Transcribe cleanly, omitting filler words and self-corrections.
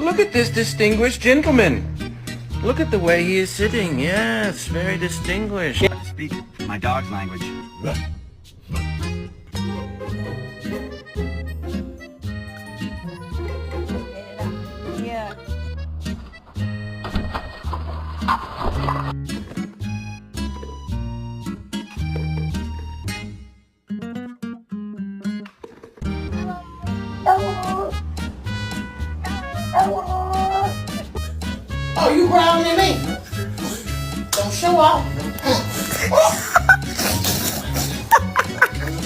Look at this distinguished gentleman. Look at the way he is sitting. Yes, very distinguished. Speak my dog's language. Yeah. Oh, you growling at me? Don't show off.